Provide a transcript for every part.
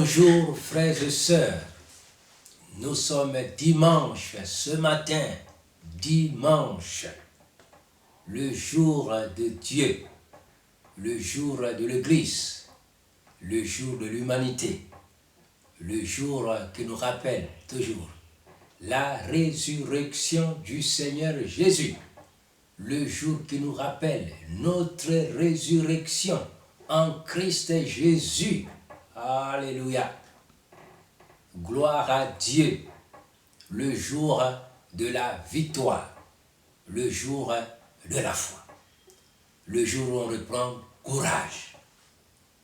Bonjour frères et sœurs, nous sommes dimanche ce matin, dimanche, le jour de Dieu, le jour de l'Église, le jour de l'humanité, le jour qui nous rappelle toujours la résurrection du Seigneur Jésus, le jour qui nous rappelle notre résurrection en Christ Jésus. Alléluia. Gloire à Dieu. Le jour de la victoire. Le jour de la foi. Le jour où on reprend courage.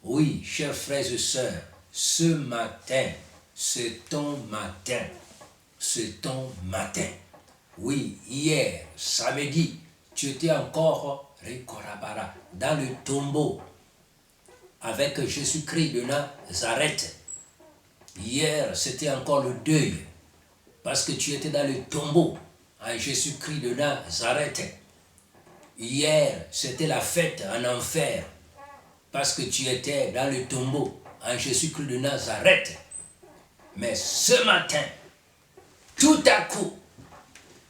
Oui, chers frères et sœurs, ce matin, c'est ton matin. C'est ton matin. Oui, hier, samedi, tu étais encore dans le tombeau avec Jésus-Christ de Nazareth. Hier, c'était encore le deuil, parce que tu étais dans le tombeau en Jésus-Christ de Nazareth. Hier, c'était la fête en enfer, parce que tu étais dans le tombeau en Jésus-Christ de Nazareth. Mais ce matin, tout à coup,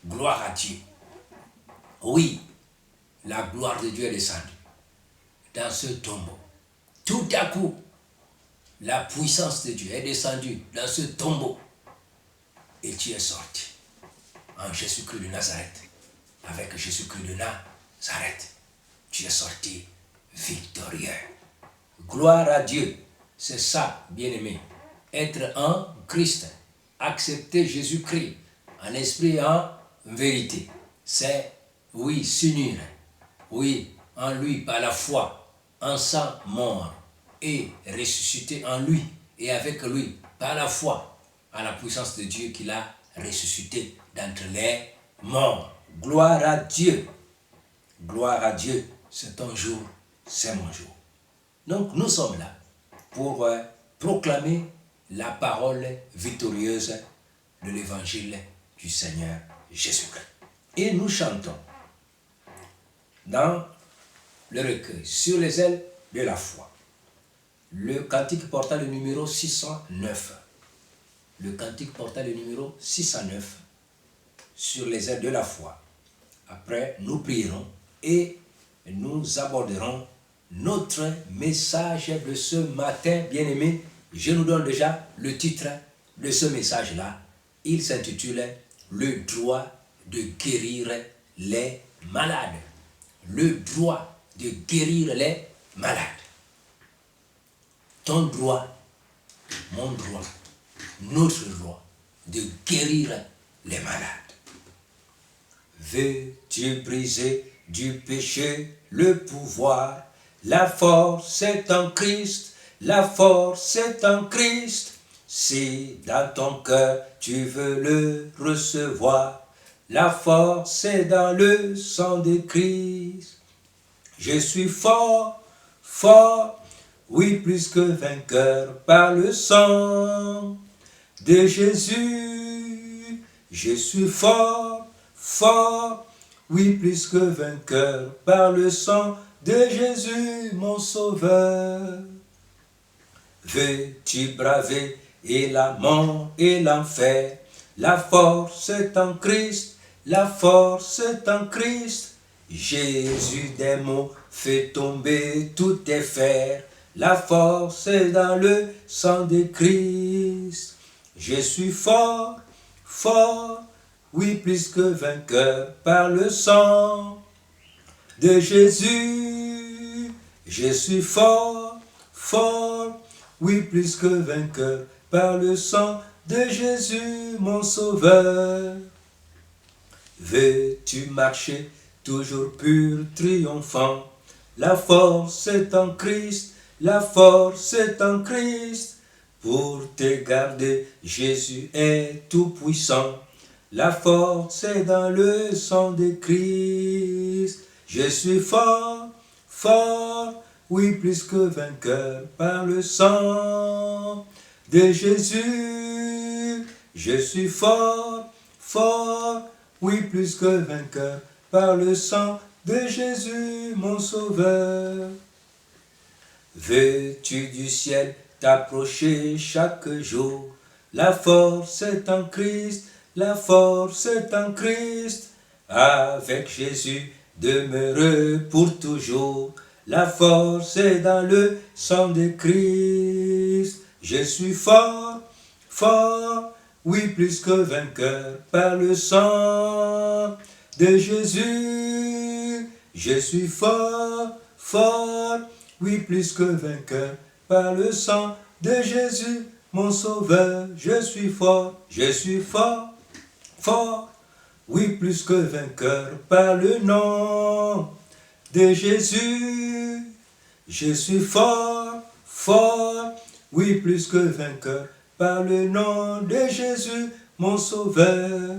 gloire à Dieu. Oui, la gloire de Dieu est descendue dans ce tombeau. Tout à coup, la puissance de Dieu est descendue dans ce tombeau et tu es sorti en Jésus-Christ de Nazareth. Avec Jésus-Christ de Nazareth, tu es sorti victorieux. Gloire à Dieu. C'est ça, bien-aimé. Être en Christ, accepter Jésus-Christ en esprit et en vérité. C'est, oui, s'unir. Oui, en lui par la foi. En sa mort et ressuscité en lui et avec lui par la foi à la puissance de Dieu qu'il a ressuscité d'entre les morts. Gloire à Dieu. Gloire à Dieu. C'est ton jour, c'est mon jour. Donc nous sommes là pour proclamer la parole victorieuse de l'évangile du Seigneur Jésus-Christ. Et nous chantons dans le recueil, sur les ailes de la foi. Le cantique portant le numéro 609. Le cantique portant le numéro 609, sur les ailes de la foi. Après, nous prierons et nous aborderons notre message de ce matin, bien-aimé. Je nous donne déjà le titre de ce message-là. Il s'intitule « Le droit de guérir les malades ». Le droit de guérir les malades. Ton droit, mon droit, notre droit de guérir les malades. Veux-tu briser du péché le pouvoir? La force est en Christ, la force est en Christ. Si dans ton cœur tu veux le recevoir, la force est dans le sang de Christ. Je suis fort, fort, oui plus que vainqueur par le sang de Jésus. Je suis fort, fort, oui plus que vainqueur par le sang de Jésus mon sauveur. Veux-tu braver et la mort et l'enfer? La force est en Christ, la force est en Christ. Jésus des mots fait tomber tous tes fers. La force est dans le sang de Christ. Je suis fort, fort, oui plus que vainqueur par le sang de Jésus. Je suis fort, fort, oui plus que vainqueur par le sang de Jésus mon sauveur. Veux-tu marcher toujours pur, triomphant? La force est en Christ, la force est en Christ. Pour te garder, Jésus est tout puissant. La force est dans le sang de Christ. Je suis fort, fort, oui plus que vainqueur par le sang de Jésus. Je suis fort, fort, oui plus que vainqueur par le sang de Jésus mon sauveur. Veux-tu du ciel t'approcher chaque jour. La force est en Christ, la force est en Christ. Avec Jésus, demeure pour toujours. La force est dans le sang de Christ. Je suis fort, fort, oui, plus que vainqueur par le sang de Jésus. Je suis fort, fort, oui, plus que vainqueur par le sang de Jésus, mon sauveur. Je suis fort, fort, oui, plus que vainqueur par le nom de Jésus. Je suis fort, fort, oui, plus que vainqueur par le nom de Jésus, mon sauveur.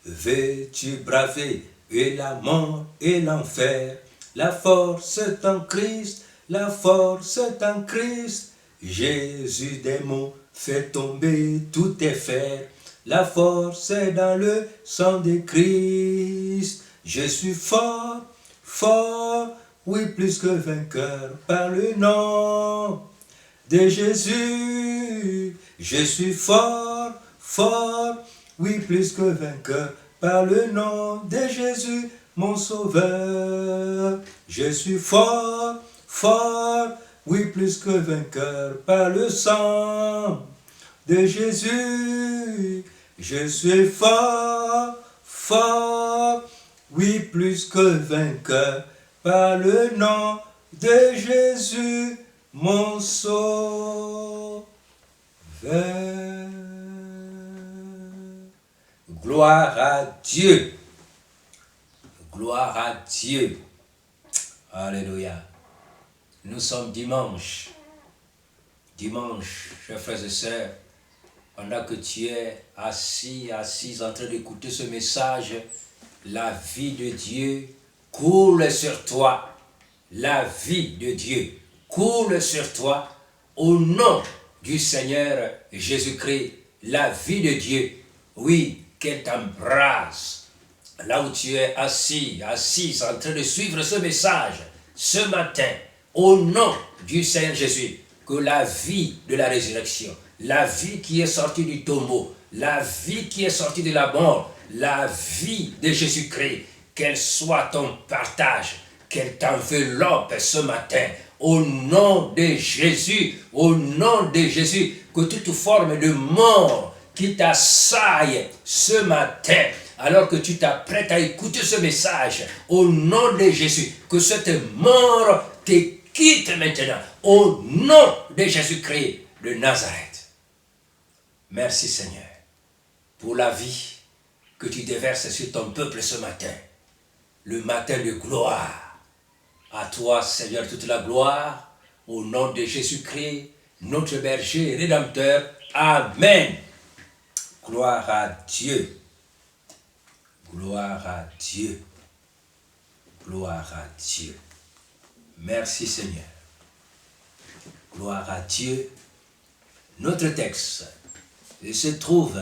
Veux-tu braver et la mort et l'enfer? La force est en Christ, la force est en Christ. Jésus des mots fait tomber tous tes fers. La force est dans le sang de Christ. Je suis fort, fort, oui, plus que vainqueur par le nom de Jésus. Je suis fort, fort, oui, plus que vainqueur par le nom de Jésus, mon sauveur. Je suis fort, fort, oui, plus que vainqueur par le sang de Jésus. Je suis fort, fort, oui, plus que vainqueur par le nom de Jésus, mon sauveur. Gloire à Dieu. Gloire à Dieu. Alléluia. Nous sommes dimanche. Dimanche, chers frères et sœurs, pendant que tu es assise en train d'écouter ce message, la vie de Dieu coule sur toi. La vie de Dieu coule sur toi au nom du Seigneur Jésus-Christ. La vie de Dieu, oui, qu'elle t'embrasse. Là où tu es assise en train de suivre ce message, ce matin, au nom du Seigneur Jésus, que la vie de la résurrection, la vie qui est sortie du tombeau, la vie qui est sortie de la mort, la vie de Jésus-Christ, qu'elle soit ton partage, qu'elle t'enveloppe ce matin, au nom de Jésus, au nom de Jésus, que toute forme de mort qui t'assaille ce matin, alors que tu t'apprêtes à écouter ce message, au nom de Jésus, que cette mort te quitte maintenant, au nom de Jésus-Christ de Nazareth. Merci Seigneur, pour la vie que tu déverses sur ton peuple ce matin, le matin de gloire. À toi, Seigneur, toute la gloire, au nom de Jésus-Christ, notre berger et rédempteur. Amen. Gloire à Dieu. Gloire à Dieu. Gloire à Dieu. Merci Seigneur. Gloire à Dieu. Notre texte se trouve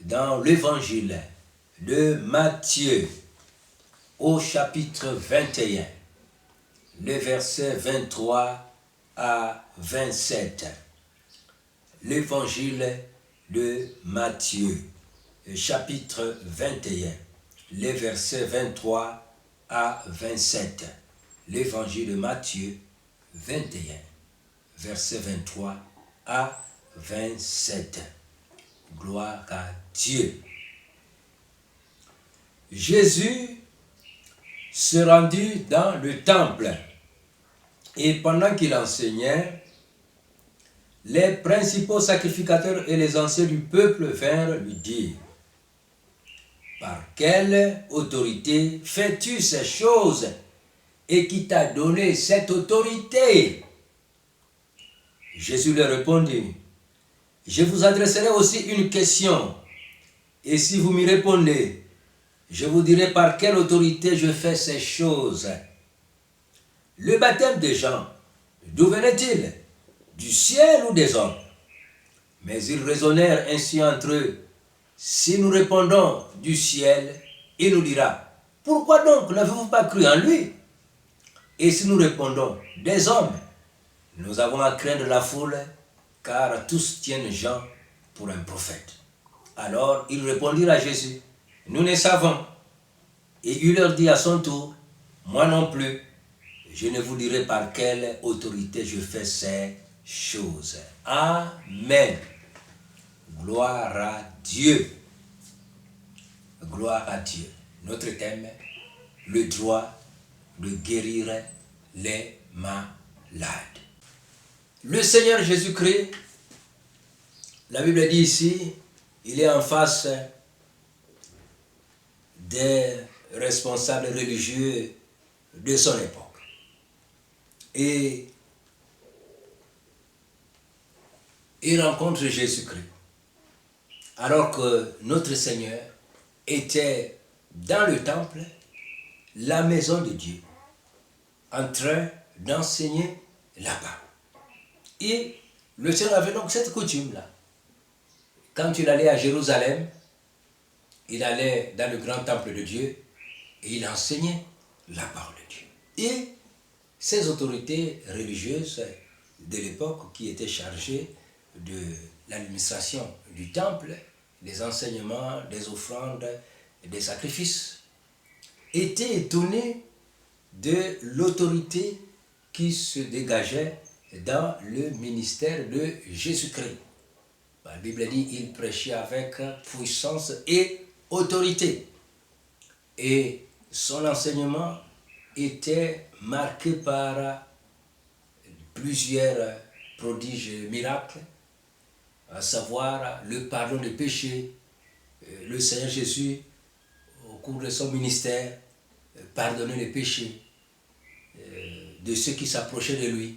dans l'évangile de Matthieu au chapitre 21, les versets 23 à 27. L'évangile de Matthieu, chapitre 21, les versets 23 à 27. L'évangile de Matthieu 21, versets 23 à 27. Gloire à Dieu. Jésus se rendit dans le temple et pendant qu'il enseignait, les principaux sacrificateurs et les anciens du peuple vinrent lui dire: par quelle autorité fais-tu ces choses et qui t'a donné cette autorité? Jésus leur répondit: je vous adresserai aussi une question, et si vous m'y répondez, je vous dirai par quelle autorité je fais ces choses. Le baptême de Jean, d'où venait-il? Du ciel ou des hommes? Mais ils raisonnèrent ainsi entre eux: si nous répondons du ciel, il nous dira: pourquoi donc n'avez-vous pas cru en lui? Et si nous répondons des hommes, Nous avons à craindre la foule, car tous tiennent Jean pour un prophète. Alors ils répondirent à Jésus, nous ne savons. Et il leur dit à son tour, moi non plus, je ne vous dirai par quelle autorité je fais ces choses. Amen. Gloire à Dieu. Gloire à Dieu. Notre thème, le droit de guérir les malades. Le Seigneur Jésus-Christ, la Bible dit ici, il est en face des responsables religieux de son époque. Et il rencontre Jésus-Christ, alors que notre Seigneur était dans le temple, la maison de Dieu, en train d'enseigner la parole. Et le Seigneur avait donc cette coutume-là. Quand il allait à Jérusalem, il allait dans le grand temple de Dieu et il enseignait la parole de Dieu. Et ces autorités religieuses de l'époque qui étaient chargées de l'administration du temple, des enseignements, des offrandes, des sacrifices, étaient étonnées de l'autorité qui se dégageait dans le ministère de Jésus-Christ. La Bible dit il prêchait avec puissance et autorité. Et son enseignement était marqué par plusieurs prodiges miracles, à savoir le pardon des péchés. Le Seigneur Jésus, au cours de son ministère, pardonnait les péchés de ceux qui s'approchaient de lui,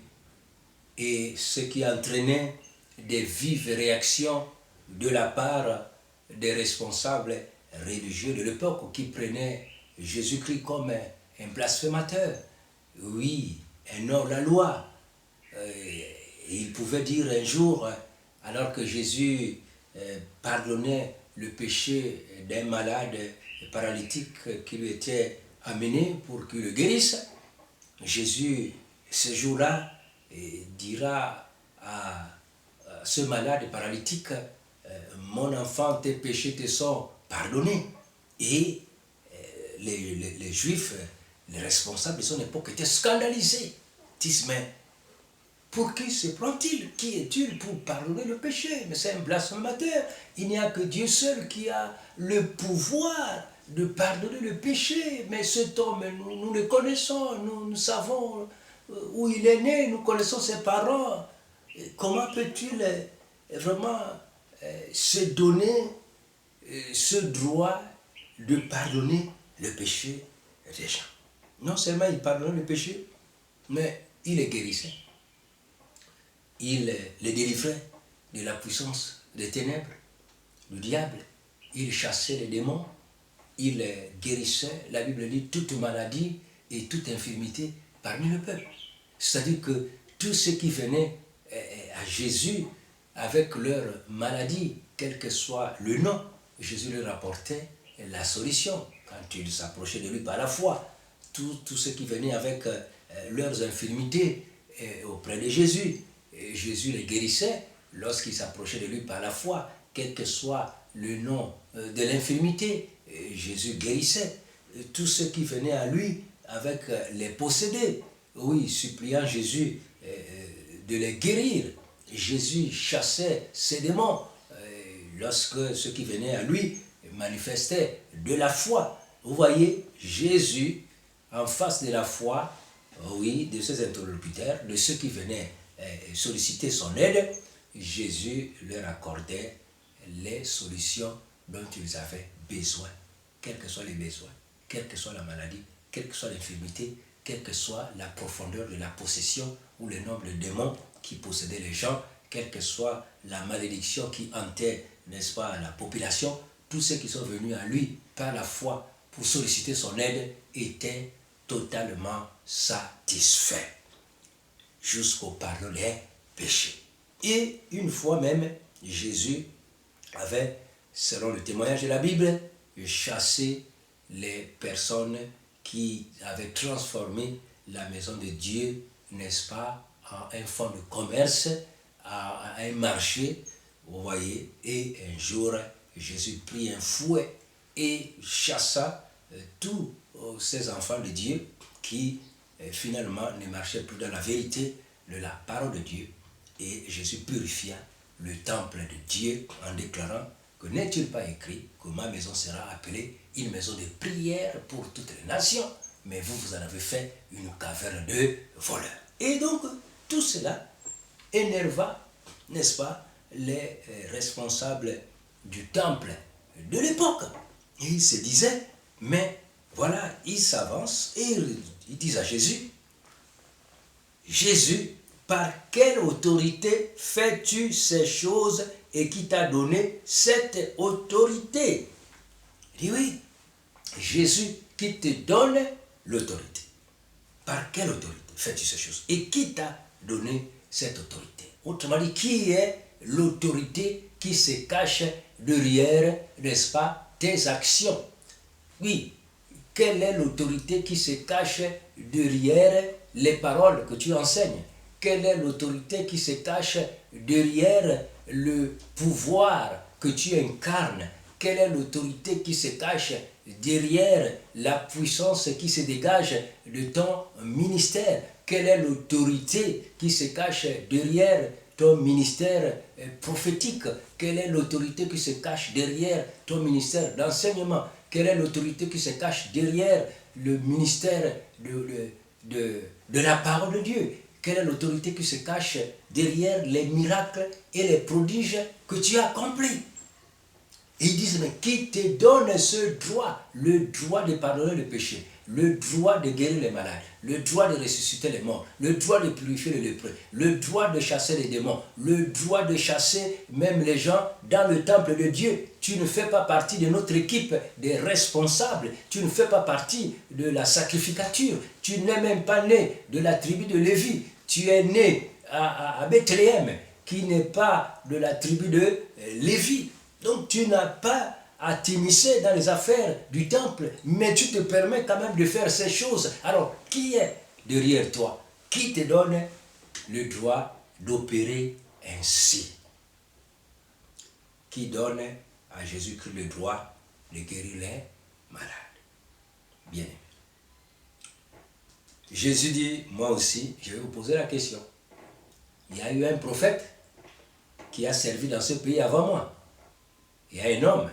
et ce qui entraînait des vives réactions de la part des responsables religieux de l'époque qui prenaient Jésus-Christ comme un blasphémateur, oui, un hors-la-loi. Il pouvait dire un jour, alors que Jésus pardonnait le péché d'un malade paralytique qui lui était amené pour qu'il le guérisse, Jésus, ce jour-là, dira à ce malade paralytique, mon enfant, tes péchés te sont pardonnés. Et les Juifs, les responsables de son époque étaient scandalisés. Ils disent, mais pour qui se prend-il? Qui est-il pour pardonner le péché? Mais c'est un blasphémateur. Il n'y a que Dieu seul qui a le pouvoir de pardonner le péché. Mais cet homme, nous le connaissons, nous savons où il est né, nous connaissons ses parents. Comment peut-il vraiment se donner ce droit de pardonner le péché des gens? Non seulement il pardonnait le péché, mais il les guérissait. Il les délivrait de la puissance des ténèbres, du diable. Il chassait les démons. Il guérissait, la Bible dit, toute maladie et toute infirmité parmi le peuple. C'est-à-dire que tous ceux qui venaient à Jésus avec leur maladie, quel que soit le nom, Jésus leur apportait la solution. Quand ils s'approchaient de lui par la foi, tous ceux qui venaient avec leurs infirmités auprès de Jésus, Jésus les guérissait lorsqu'ils s'approchaient de lui par la foi, quel que soit le nom de l'infirmité, Jésus guérissait. Tous ceux qui venaient à lui avec les possédés, oui, suppliant Jésus de les guérir, Jésus chassait ces démons lorsque ceux qui venaient à lui manifestaient de la foi. Vous voyez, Jésus, en face de la foi, oui, de ses interlocuteurs, de ceux qui venaient solliciter son aide, Jésus leur accordait les solutions dont ils avaient besoin, quels que soient les besoins, quelle que soit la maladie, quelle que soit l'infirmité, quelle que soit la profondeur de la possession ou le nombre de démons qui possédaient les gens, quelle que soit la malédiction qui hantait, n'est-ce pas, la population, tous ceux qui sont venus à lui par la foi pour solliciter son aide étaient totalement satisfaits jusqu'au pardon des péchés. Et une fois même, Jésus avait, selon le témoignage de la Bible, chassé les personnes qui avaient transformé la maison de Dieu, n'est-ce pas, à un fonds de commerce, à un marché, vous voyez, et un jour, Jésus prit un fouet et chassa tous ces enfants de Dieu qui finalement ne marchaient plus dans la vérité de la parole de Dieu. Et Jésus purifia le temple de Dieu en déclarant que n'est-il pas écrit que ma maison sera appelée une maison de prière pour toutes les nations, mais vous, vous en avez fait une caverne de voleurs. Et donc, tout cela énerva, n'est-ce pas, les responsables du temple de l'époque. Et ils se disaient, mais voilà, ils s'avancent et ils disent à Jésus, Jésus, par quelle autorité fais-tu ces choses et qui t'a donné cette autorité? Il dit oui, Jésus qui te donne l'autorité. Par quelle autorité fais-tu ces choses? Et qui t'a donné cette autorité? Autrement dit, qui est l'autorité qui se cache derrière, n'est-ce pas, tes actions? Oui, quelle est l'autorité qui se cache derrière les paroles que tu enseignes? Quelle est l'autorité qui se cache derrière le pouvoir que tu incarnes? Quelle est l'autorité qui se cache derrière la puissance qui se dégage de ton ministère? Quelle est l'autorité qui se cache derrière ton ministère prophétique? Quelle est l'autorité qui se cache derrière ton ministère d'enseignement? Quelle est l'autorité qui se cache derrière le ministère de la parole de Dieu? Quelle est l'autorité qui se cache derrière les miracles et les prodiges que tu as accomplis? Et ils disent, mais qui te donne ce droit? Le droit de pardonner le péché, le droit de guérir les malades, le droit de ressusciter les morts, le droit de purifier les lépreux, le droit de chasser les démons, le droit de chasser même les gens dans le temple de Dieu. Tu ne fais pas partie de notre équipe des responsables, tu ne fais pas partie de la sacrificature, tu n'es même pas né de la tribu de Lévi, tu es né à Bethléem, qui n'est pas de la tribu de Lévi. Donc tu n'as pas à t'immiscer dans les affaires du temple, mais tu te permets quand même de faire ces choses. Alors, qui est derrière toi? Qui te donne le droit d'opérer ainsi? Qui donne à Jésus-Christ le droit de guérir les malades? Bien aimé. Jésus dit, moi aussi, je vais vous poser la question. Il y a eu un prophète qui a servi dans ce pays avant moi. Il y a un homme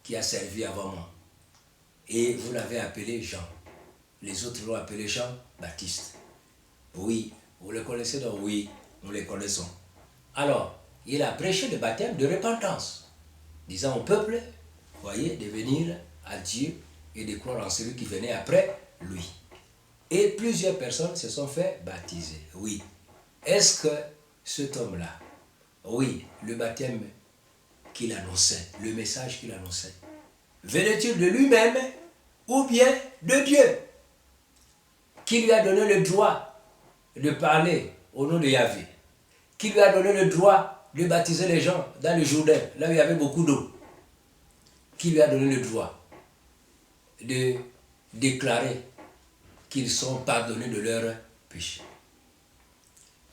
qui a servi avant moi. Et vous l'avez appelé Jean. Les autres l'ont appelé Jean-Baptiste. Oui, vous le connaissez donc? Oui, nous le connaissons. Alors, il a prêché le baptême de repentance, disant au peuple, voyez, de venir à Dieu et de croire en celui qui venait après lui. Et plusieurs personnes se sont fait baptiser. Oui. Est-ce que cet homme-là, oui, le baptême qu'il annonçait, le message qu'il annonçait, venait-il de lui-même ou bien de Dieu, qui lui a donné le droit de parler au nom de Yahvé, qui lui a donné le droit de baptiser les gens dans le Jourdain, là où il y avait beaucoup d'eau, qui lui a donné le droit de déclarer qu'ils sont pardonnés de leurs péchés?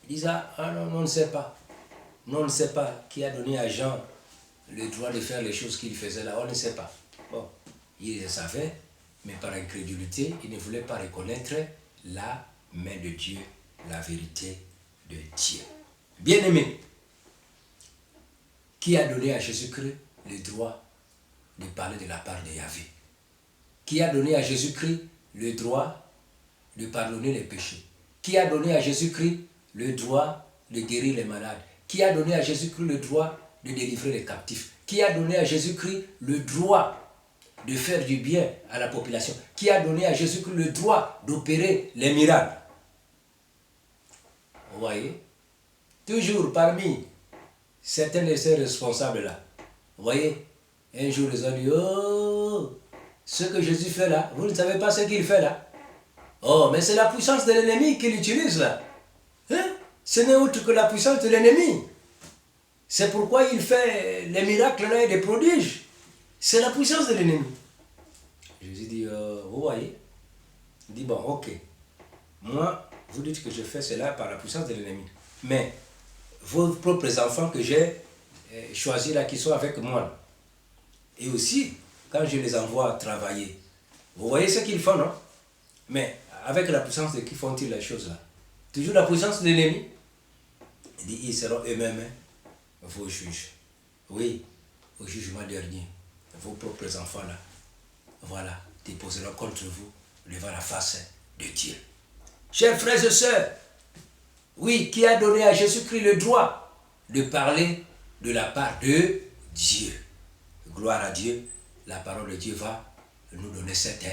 Ils disent, ah non, on ne sait pas. On ne sait pas qui a donné à Jean le droit de faire les choses qu'il faisait là, on ne sait pas. Bon, il le savait, mais par incrédulité, il ne voulait pas reconnaître la main de Dieu, la vérité de Dieu. Bien-aimé, qui a donné à Jésus-Christ le droit de parler de la part de Yahvé? Qui a donné à Jésus-Christ le droit de pardonner les péchés? Qui a donné à Jésus-Christ le droit de guérir les malades? Qui a donné à Jésus-Christ le droit de délivrer les captifs? Qui a donné à Jésus-Christ le droit de faire du bien à la population? Qui a donné à Jésus-Christ le droit d'opérer les miracles? Vous voyez? Toujours parmi certains de ces responsables-là, vous voyez, un jour ils ont dit, oh, ce que Jésus fait là, vous ne savez pas ce qu'il fait là? Oh, mais c'est la puissance de l'ennemi qu'il utilise là. Hein? Ce n'est autre que la puissance de l'ennemi. C'est pourquoi il fait les miracles là et les prodiges. C'est la puissance de l'ennemi. Jésus dit, vous voyez? Il dit, bon, ok. Moi, vous dites que je fais cela par la puissance de l'ennemi. Mais vos propres enfants que j'ai choisis là, qui sont avec moi, et aussi, quand je les envoie travailler, vous voyez ce qu'ils font, non? Mais avec la puissance de qui font-ils les choses là? Toujours la puissance de l'ennemi. Il dit, ils seront eux-mêmes vos juges. Oui, au jugement dernier, vos propres enfants là, voilà, déposeront contre vous devant la face de Dieu. Chers frères et sœurs, oui, qui a donné à Jésus-Christ le droit de parler de la part de Dieu. Gloire à Dieu, la parole de Dieu va nous donner cette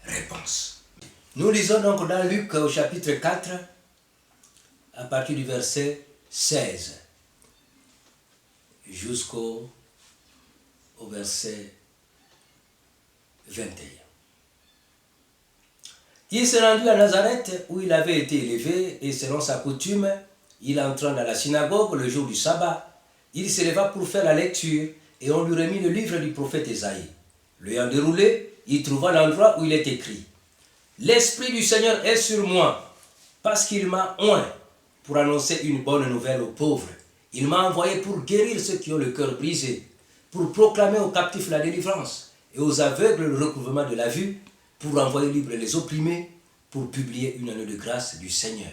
réponse. Nous lisons donc dans Luc au chapitre 4, à partir du verset 16 jusqu'au verset 21. Il s'est rendu à Nazareth où il avait été élevé et selon sa coutume, il entra dans la synagogue le jour du sabbat. Il se leva pour faire la lecture et on lui remit le livre du prophète Ésaïe. L'ayant déroulé, il trouva l'endroit où il est écrit « L'Esprit du Seigneur est sur moi, parce qu'il m'a oint pour annoncer une bonne nouvelle aux pauvres. Il m'a envoyé pour guérir ceux qui ont le cœur brisé, pour proclamer aux captifs la délivrance et aux aveugles le recouvrement de la vue, pour envoyer libres les opprimés, pour publier une année de grâce du Seigneur. »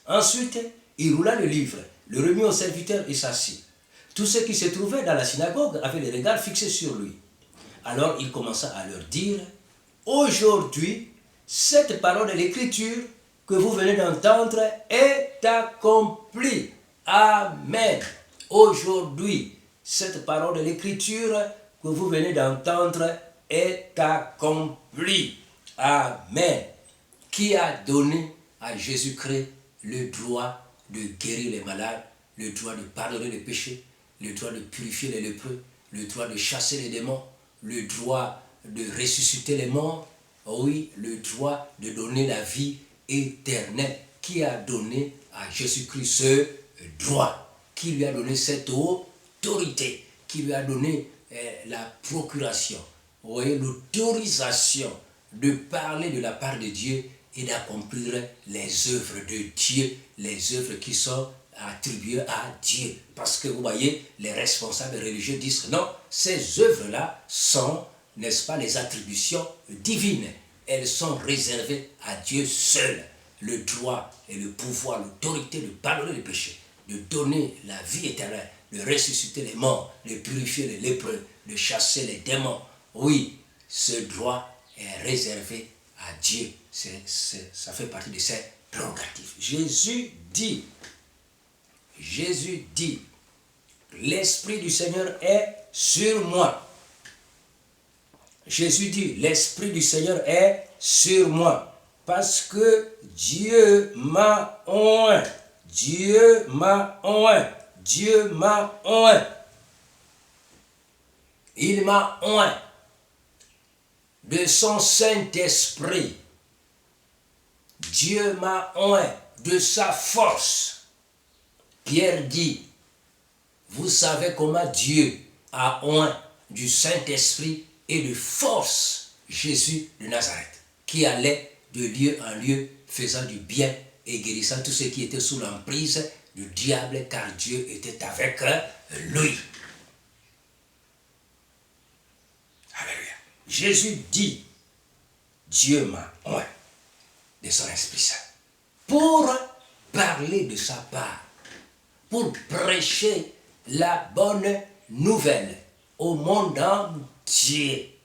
Ensuite, il roula le livre, le remit au serviteur et s'assit. Tous ceux qui se trouvaient dans la synagogue avaient les regards fixés sur lui. Alors il commença à leur dire, « Aujourd'hui, cette parole de l'Écriture que vous venez d'entendre est accomplie. Amen. » Aujourd'hui, cette parole de l'Écriture que vous venez d'entendre est accomplie. Amen. Qui a donné à Jésus-Christ le droit de guérir les malades, le droit de pardonner les péchés, le droit de purifier les lépreux, le droit de chasser les démons, le droit de ressusciter les morts, oui, le droit de donner la vie éternelle. Qui a donné à Jésus-Christ ce droit? Qui lui a donné cette autorité? Qui lui a donné la procuration, vous voyez, l'autorisation de parler de la part de Dieu et d'accomplir les œuvres de Dieu, les œuvres qui sont attribuées à Dieu. Parce que vous voyez, les responsables religieux disent non, ces œuvres-là sont, n'est-ce pas, les attributions divines. Elles sont réservées à Dieu seul. Le droit et le pouvoir, l'autorité de pardonner les péchés, de donner la vie éternelle, de ressusciter les morts, de purifier les lépreux, de chasser les démons. Oui, ce droit est réservé à Dieu. Ça fait partie de ses prérogatives. Jésus dit, l'Esprit du Seigneur est sur moi. Jésus dit, l'Esprit du Seigneur est sur moi, parce que Dieu m'a oint. Dieu m'a oint. Dieu m'a oint. Il m'a oint de son Saint-Esprit. Dieu m'a oint de sa force. Pierre dit, vous savez comment Dieu a oint du Saint-Esprit et de force Jésus de Nazareth, qui allait de lieu en lieu, faisant du bien et guérissant tous ceux qui étaient sous l'emprise du diable, car Dieu était avec lui. Alléluia. Jésus dit, Dieu m'a oint de son Esprit Saint pour parler de sa part, pour prêcher la bonne nouvelle au monde entier.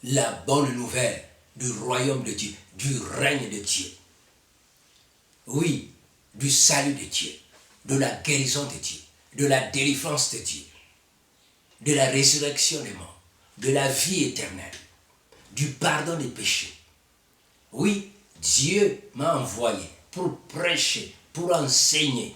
La bonne nouvelle du royaume de Dieu, du règne de Dieu. Oui, du salut de Dieu, de la guérison de Dieu, de la délivrance de Dieu, de la résurrection des morts, de la vie éternelle, du pardon des péchés. Oui, Dieu m'a envoyé pour prêcher, pour enseigner,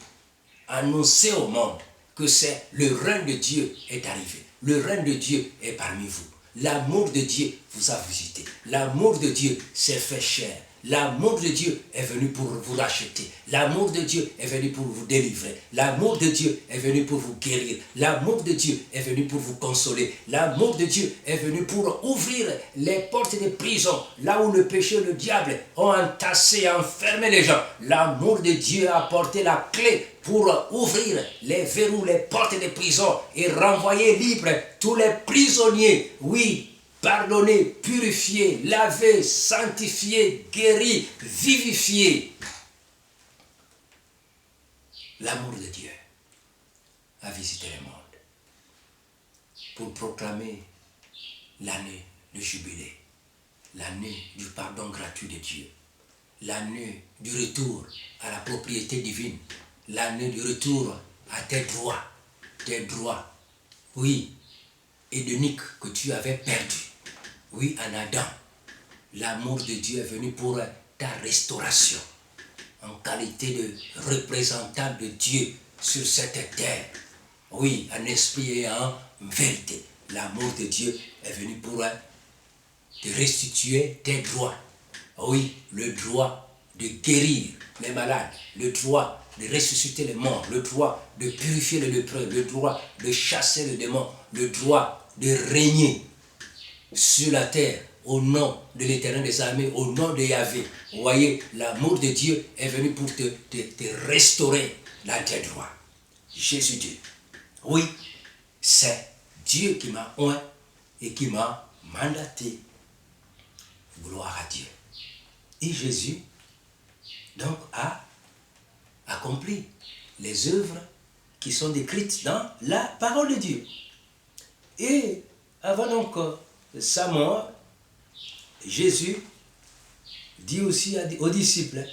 annoncer au monde que c'est le règne de Dieu est arrivé. Le règne de Dieu est parmi vous. L'amour de Dieu vous a visité. L'amour de Dieu s'est fait chair. L'amour de Dieu est venu pour vous racheter. L'amour de Dieu est venu pour vous délivrer. L'amour de Dieu est venu pour vous guérir. L'amour de Dieu est venu pour vous consoler. L'amour de Dieu est venu pour ouvrir les portes des prisons, là où le péché et le diable ont entassé et enfermé les gens. L'amour de Dieu a apporté la clé pour ouvrir les verrous, les portes des prisons et renvoyer libres tous les prisonniers. Oui, pardonner, purifier, laver, sanctifier, guérir, vivifier. L'amour de Dieu a visité le monde pour proclamer l'année de jubilé, l'année du pardon gratuit de Dieu, l'année du retour à la propriété divine, l'année du retour à tes droits, oui, édéniques que tu avais perdus. Oui, en Adam, l'amour de Dieu est venu pour ta restauration, en qualité de représentant de Dieu sur cette terre. Oui, en esprit et en vérité, l'amour de Dieu est venu pour te restituer tes droits. Oui, le droit de guérir les malades, le droit de ressusciter les morts, le droit de purifier les lépreux, le droit de chasser les démons, le droit de régner sur la terre au nom de l'Éternel des armées, au nom de Yahvé. Vous voyez, l'amour de Dieu est venu pour te restaurer dans tes droits. Jésus-Dieu. Oui, c'est Dieu qui m'a oint et qui m'a mandaté. Gloire à Dieu. Et Jésus, donc, a accompli les œuvres qui sont décrites dans la parole de Dieu. Et avant donc sa mort, Jésus dit aussi aux disciples,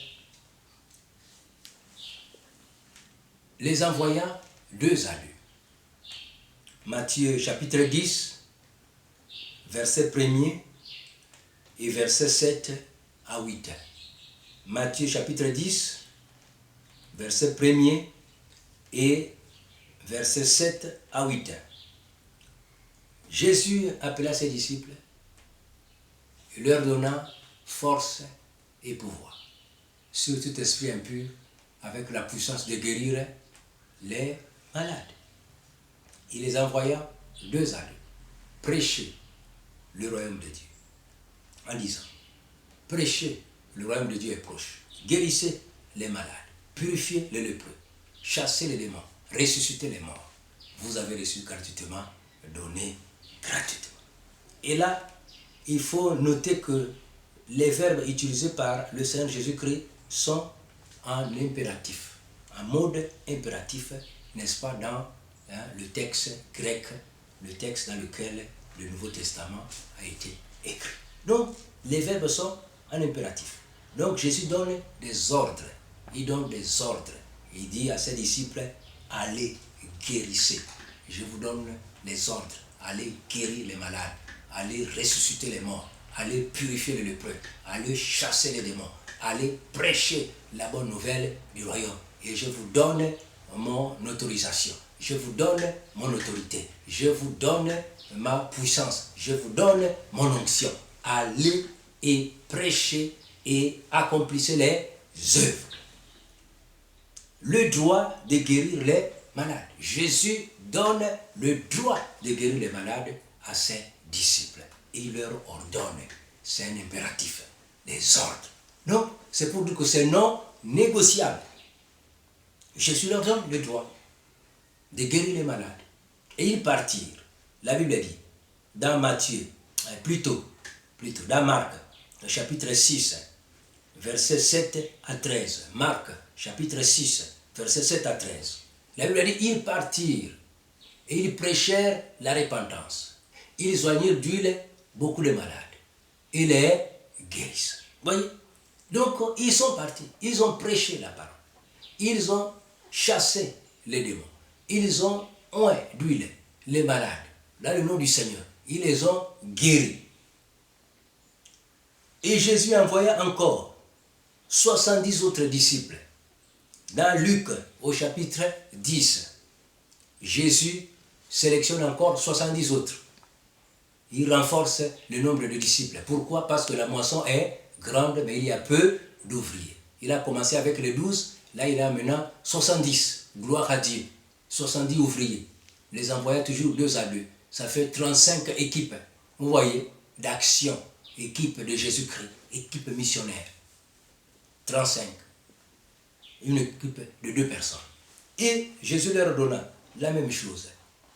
les envoya deux à deux. Matthieu chapitre 10, verset 1er et verset 7 à 8. Matthieu chapitre 10, verset 1er et verset 7 à 8. Jésus appela ses disciples et leur donna force et pouvoir sur tout esprit impur avec la puissance de guérir les malades. Il les envoya deux à deux prêcher le royaume de Dieu en disant, prêchez, le royaume de Dieu est proche, guérissez les malades, purifiez les lépreux, chassez les démons, ressuscitez les morts. Vous avez reçu gratuitement, donné gratuitement. Et là, il faut noter que les verbes utilisés par le Seigneur Jésus-Christ sont en impératif, en mode impératif, n'est-ce pas, dans le texte grec, le texte dans lequel le Nouveau Testament a été écrit. Donc, les verbes sont en impératif. Donc, Jésus donne des ordres. Il donne des ordres. Il dit à ses disciples, allez, guérissez. Je vous donne les ordres. Allez guérir les malades. Allez ressusciter les morts. Allez purifier les lépreux. Allez chasser les démons. Allez prêcher la bonne nouvelle du royaume. Et je vous donne mon autorisation. Je vous donne mon autorité. Je vous donne ma puissance. Je vous donne mon onction. Allez et prêchez et accomplissez les œuvres. Le droit de guérir les malades. Jésus donne le droit de guérir les malades à ses disciples. Et il leur ordonne. C'est un impératif. Des ordres. Donc, c'est pour dire que c'est non négociable. Jésus leur donne le droit de guérir les malades. Et ils partirent. La Bible dit, dans Matthieu, plutôt dans Marc, chapitre 6, versets 7 à 13. Marc, chapitre 6, versets 7 à 13. La Bible dit, ils partirent et ils prêchèrent la repentance. Ils joignirent d'huile beaucoup de malades et les guérissent. Vous voyez? Donc, ils sont partis. Ils ont prêché la parole. Ils ont chassé les démons. Ils ont oint d'huile les malades. Dans le nom du Seigneur, ils les ont guéris. Et Jésus envoya encore 70 autres disciples. Dans Luc, au chapitre 10, Jésus sélectionne encore 70 autres. Il renforce le nombre de disciples. Pourquoi? Parce que la moisson est grande, mais il y a peu d'ouvriers. Il a commencé avec les 12, là il a maintenant 70. Gloire à Dieu. 70 ouvriers. Les envoyait toujours 2 à 2. Ça fait 35 équipes, vous voyez, d'action. Équipe de Jésus-Christ, équipe missionnaire. 35. Une équipe de 2 personnes. Et Jésus leur donna la même chose.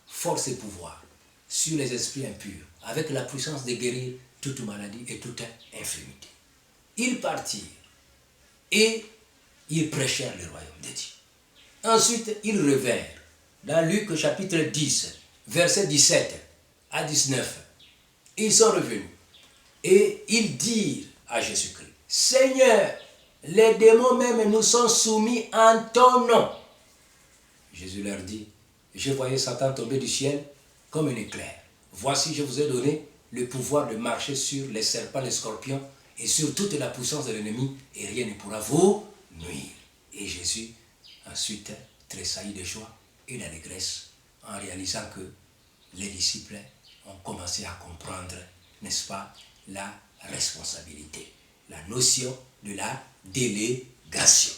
Force et pouvoir sur les esprits impurs, avec la puissance de guérir toute maladie et toute infirmité. Ils partirent et ils prêchèrent le royaume de Dieu. Ensuite, ils revinrent dans Luc chapitre 10, versets 17 à 19. Ils sont revenus et ils dirent à Jésus-Christ, « Seigneur, les démons même nous sont soumis en ton nom. » Jésus leur dit, « Je voyais Satan tomber du ciel comme un éclair. Voici, je vous ai donné le pouvoir de marcher sur les serpents, les scorpions et sur toute la puissance de l'ennemi, et rien ne pourra vous nuire. » Et Jésus ensuite tressaillit de joie et d'allégresse en réalisant que les disciples ont commencé à comprendre, n'est-ce pas, la responsabilité, la notion de la délégation.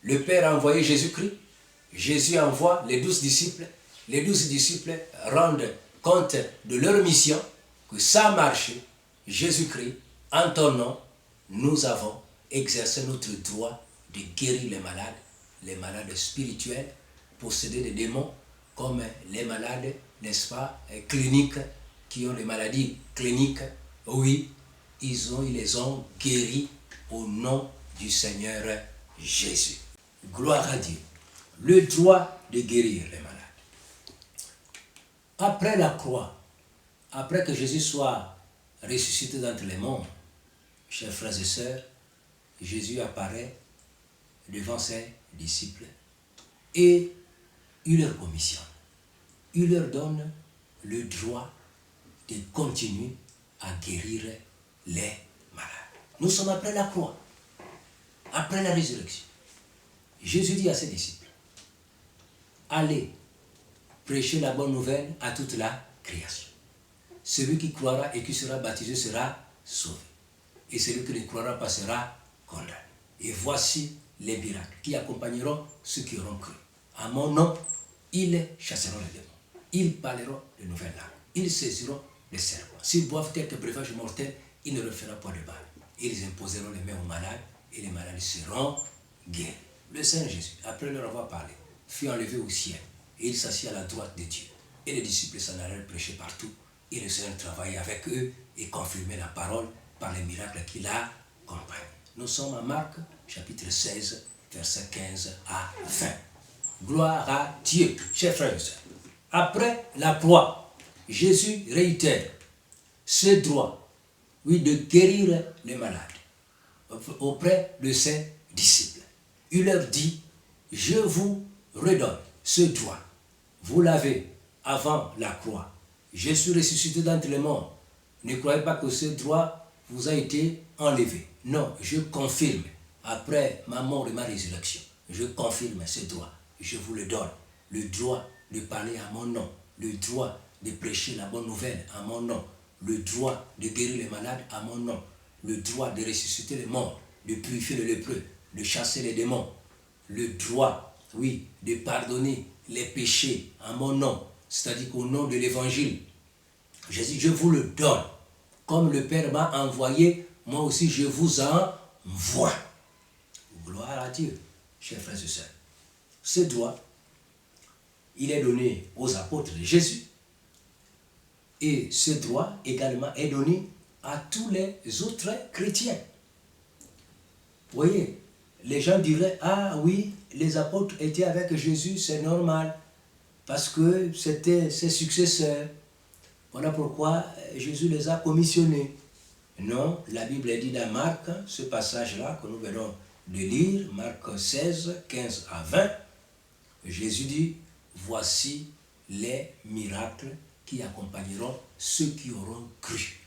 Le Père a envoyé Jésus-Christ, Jésus envoie les 12 disciples, les 12 disciples rendent compte de leur mission, que ça a marché, Jésus-Christ, en ton nom, nous avons exercé notre droit de guérir les malades spirituels, possédés de démons, comme les malades, n'est-ce pas, cliniques, qui ont des maladies cliniques. Oui, ils les ont guéris au nom du Seigneur Jésus. Gloire à Dieu. Le droit de guérir les malades. Après la croix, après que Jésus soit ressuscité d'entre les morts, chers frères et sœurs, Jésus apparaît devant ses disciples et il leur commissionne. Il leur donne le droit de continuer à guérir les malades. Nous sommes après la croix, après la résurrection. Jésus dit à ses disciples, allez prêcher la bonne nouvelle à toute la création. Celui qui croira et qui sera baptisé sera sauvé. Et celui qui ne croira pas sera condamné. Et voici les miracles qui accompagneront ceux qui auront cru. À mon nom, ils chasseront les démons. Ils parleront de nouvelles langues. Ils saisiront les serpents. S'ils boivent quelques breuvages mortels, il ne leur fera pas de mal. Ils imposeront les mains aux malades et les malades seront guéris. Le Seigneur Jésus, après leur avoir parlé, fut enlevé au ciel et il s'assit à la droite de Dieu. Et les disciples s'en allèrent prêcher partout. Et le Seigneur travaillait avec eux et confirmait la parole par les miracles qu'il a accompagnés. Nous sommes à Marc, chapitre 16, versets 15 à 20. Gloire à Dieu, chers frères et sœurs. Après la croix, Jésus réitère ce droit, oui, de guérir les malades auprès de ses disciples. Il leur dit, je vous redonne ce droit. Vous l'avez avant la croix. Je suis ressuscité d'entre les morts. Ne croyez pas que ce droit vous a été enlevé. Non, je confirme, après ma mort et ma résurrection, je confirme ce droit. Je vous le donne. Le droit de parler à mon nom. Le droit de prêcher la bonne nouvelle à mon nom. Le droit de guérir les malades à mon nom. Le droit de ressusciter les morts, de purifier les lépreux, de chasser les démons. Le droit, oui, de pardonner les péchés à mon nom, c'est-à-dire qu'au nom de l'évangile. Jésus, je vous le donne. Comme le Père m'a envoyé, moi aussi je vous envoie. Gloire à Dieu, chers frères et sœurs. Ce droit, il est donné aux apôtres de Jésus. Et ce droit également est donné à tous les autres chrétiens. Vous voyez, les gens diraient, ah oui, les apôtres étaient avec Jésus, c'est normal, parce que c'était ses successeurs. Voilà pourquoi Jésus les a commissionnés. Non, la Bible dit dans Marc, ce passage-là que nous venons de lire, Marc 16, 15 à 20, Jésus dit, voici les miracles qui accompagneront ceux qui auront cru.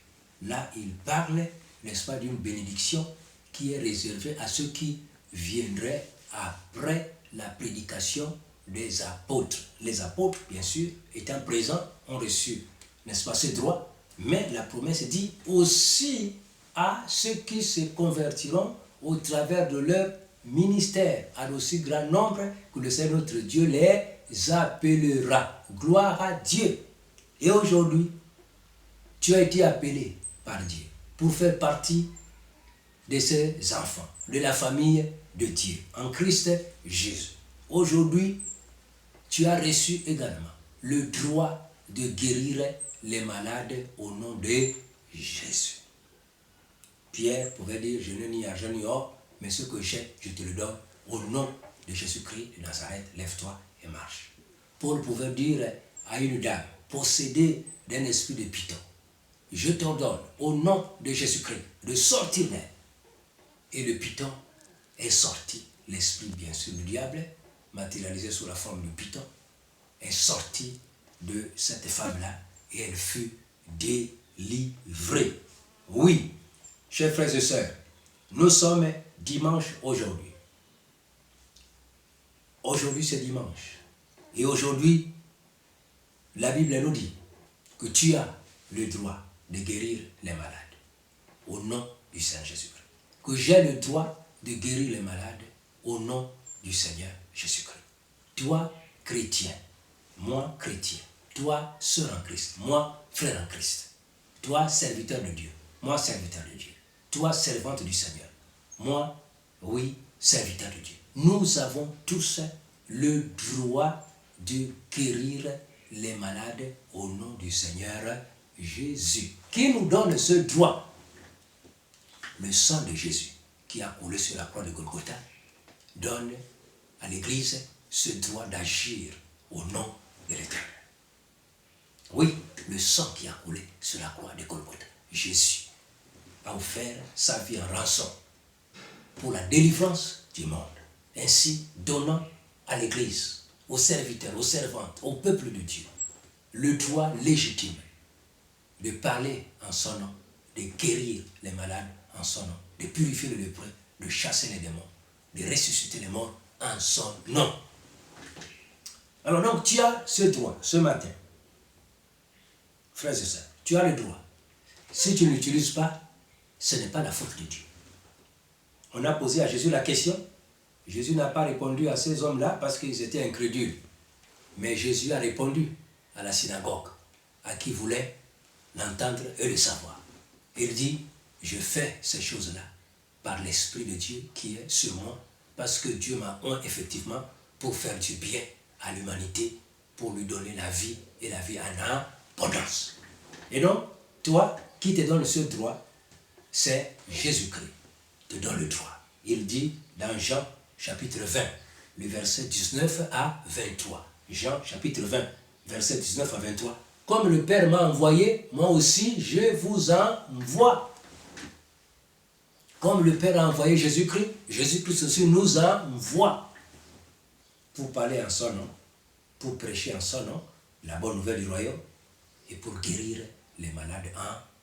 Là, il parle, n'est-ce pas, d'une bénédiction qui est réservée à ceux qui viendraient après la prédication des apôtres. Les apôtres, bien sûr, étant présents, ont reçu, n'est-ce pas, ce droit, mais la promesse dit aussi à ceux qui se convertiront au travers de leur ministère, à d'aussi grand nombre que le Seigneur notre Dieu les appellera. Gloire à Dieu. Et aujourd'hui, tu as été appelé par Dieu pour faire partie de ses enfants, de la famille de Dieu, en Christ Jésus. Aujourd'hui, tu as reçu également le droit de guérir les malades au nom de Jésus. Pierre pouvait dire, je n'ai ni argent ni or, mais ce que j'ai, je te le donne au nom de Jésus-Christ de Nazareth, lève-toi et marche. Paul pouvait dire à une dame, possédée d'un esprit de python, je t'ordonne au nom de Jésus-Christ de sortir d'elle. Et le python est sorti, l'esprit bien sûr du diable, matérialisé sous la forme du python, est sorti de cette femme-là et elle fut délivrée. Oui, chers frères et sœurs, nous sommes dimanche aujourd'hui. Aujourd'hui c'est dimanche. Et aujourd'hui, la Bible nous dit que tu as le droit de guérir les malades au nom du Seigneur Jésus-Christ. Que j'ai le droit de guérir les malades au nom du Seigneur Jésus-Christ. Toi, chrétien, moi, chrétien, toi, sœur en Christ, moi, frère en Christ, toi, serviteur de Dieu, moi, serviteur de Dieu, toi, servante du Seigneur, moi, oui, serviteur de Dieu. Nous avons tous le droit de guérir les malades au nom du Seigneur Jésus. Qui nous donne ce droit? Le sang de Jésus qui a coulé sur la croix de Golgotha donne à l'Église ce droit d'agir au nom de l'Éternel. Oui, le sang qui a coulé sur la croix de Golgotha. Jésus a offert sa vie en rançon pour la délivrance du monde, ainsi donnant à l'Église, aux serviteurs, aux servantes, au peuple de Dieu, le droit légitime de parler en son nom, de guérir les malades en son nom, de purifier les lépreux, de chasser les démons, de ressusciter les morts en son nom. Alors donc tu as ce droit ce matin, frères et sœurs, tu as le droit. Si tu ne l'utilises pas, ce n'est pas la faute de Dieu. On a posé à Jésus la question. Jésus n'a pas répondu à ces hommes-là parce qu'ils étaient incrédules. Mais Jésus a répondu à la synagogue, à qui voulait l'entendre et le savoir. Il dit, je fais ces choses-là par l'Esprit de Dieu qui est sur moi, parce que Dieu m'a oint effectivement pour faire du bien à l'humanité, pour lui donner la vie et la vie en abondance. Et donc, toi qui te donne ce droit, c'est Jésus-Christ te donne le droit. Il dit dans Jean chapitre 20, le verset 19 à 23. Jean chapitre 20, verset 19 à 23. Comme le Père m'a envoyé, moi aussi je vous envoie. Comme le Père a envoyé Jésus-Christ, Jésus-Christ aussi nous envoie pour parler en son nom, pour prêcher en son nom la bonne nouvelle du royaume et pour guérir les malades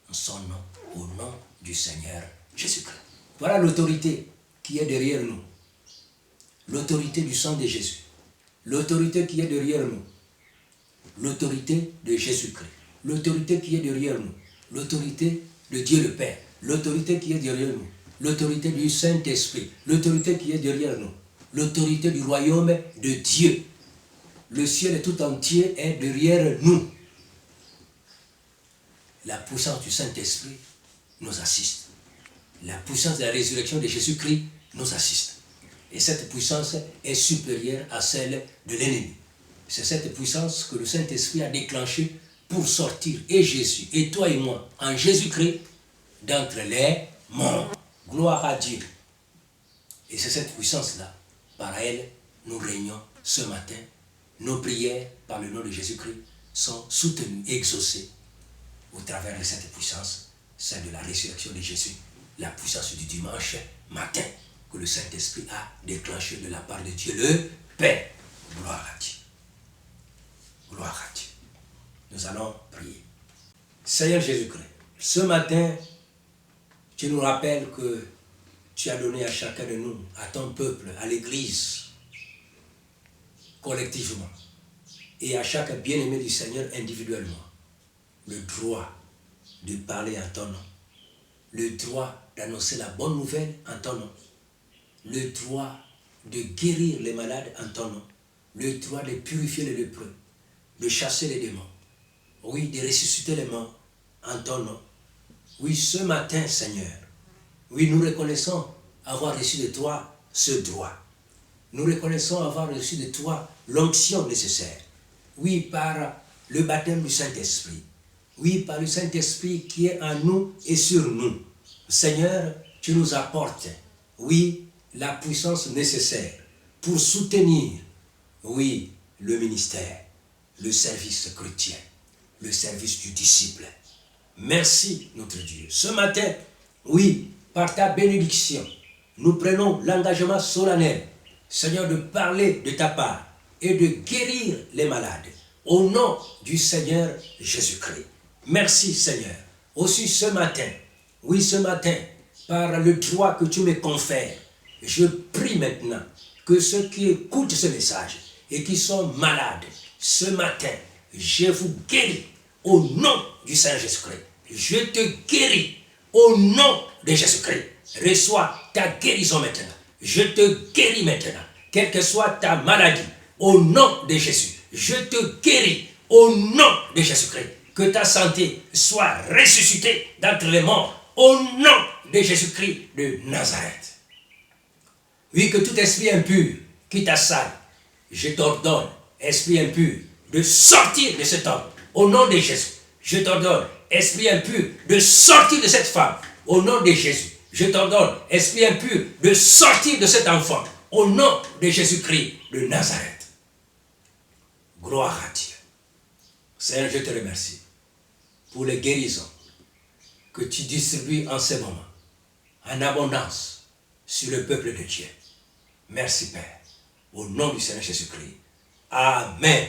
en son nom, au nom du Seigneur Jésus-Christ. Voilà l'autorité qui est derrière nous. L'autorité du sang de Jésus. L'autorité qui est derrière nous. L'autorité de Jésus-Christ. L'autorité qui est derrière nous. L'autorité de Dieu le Père. L'autorité qui est derrière nous. L'autorité du Saint-Esprit. L'autorité qui est derrière nous. L'autorité du royaume de Dieu. Le ciel tout entier est derrière nous. La puissance du Saint-Esprit nous assiste. La puissance de la résurrection de Jésus-Christ nous assiste. Et cette puissance est supérieure à celle de l'ennemi. C'est cette puissance que le Saint-Esprit a déclenchée pour sortir et Jésus, et toi et moi, en Jésus-Christ, d'entre les morts. Gloire à Dieu. Et c'est cette puissance-là, par elle, nous régnons ce matin. Nos prières, par le nom de Jésus-Christ, sont soutenues, exaucées au travers de cette puissance, celle de la résurrection de Jésus, la puissance du dimanche matin que le Saint-Esprit a déclenché de la part de Dieu le Père. Gloire à Dieu. Gloire à Dieu. Nous allons prier. Seigneur Jésus-Christ, ce matin, tu nous rappelles que tu as donné à chacun de nous, à ton peuple, à l'Église, collectivement, et à chaque bien-aimé du Seigneur individuellement, le droit de parler en ton nom, le droit d'annoncer la bonne nouvelle en ton nom, le droit de guérir les malades en ton nom, le droit de purifier les lépreux, de chasser les démons, oui, de ressusciter les morts en ton nom. Oui, ce matin, Seigneur, oui, nous reconnaissons avoir reçu de toi ce droit. Nous reconnaissons avoir reçu de toi l'onction nécessaire. Oui, par le baptême du Saint-Esprit. Oui, par le Saint-Esprit qui est en nous et sur nous. Seigneur, tu nous apportes, oui, la puissance nécessaire pour soutenir, oui, le ministère, le service chrétien, le service du disciple. Merci, notre Dieu. Ce matin, oui, par ta bénédiction, nous prenons l'engagement solennel, Seigneur, de parler de ta part et de guérir les malades. Au nom du Seigneur Jésus-Christ. Merci, Seigneur. Aussi ce matin, oui, ce matin, par le droit que tu me confères, je prie maintenant que ceux qui écoutent ce message et qui sont malades, ce matin, je vous guéris au nom du Seigneur Jésus-Christ. Je te guéris au nom de Jésus-Christ. Reçois ta guérison maintenant. Je te guéris maintenant, quelle que soit ta maladie, au nom de Jésus. Je te guéris au nom de Jésus-Christ. Que ta santé soit ressuscitée d'entre les morts au nom de Jésus-Christ de Nazareth. Oui, que tout esprit impur qui t'assaille, je t'ordonne, esprit impur, de sortir de cet homme au nom de Jésus. Je t'ordonne, esprit impur, de sortir de cette femme au nom de Jésus. Je t'ordonne, esprit impur, de sortir de cet enfant au nom de Jésus-Christ de Nazareth. Gloire à Dieu. Seigneur, je te remercie pour les guérisons que tu distribues en ce moment, en abondance, sur le peuple de Dieu. Merci, Père. Au nom du Seigneur Jésus-Christ. Amen.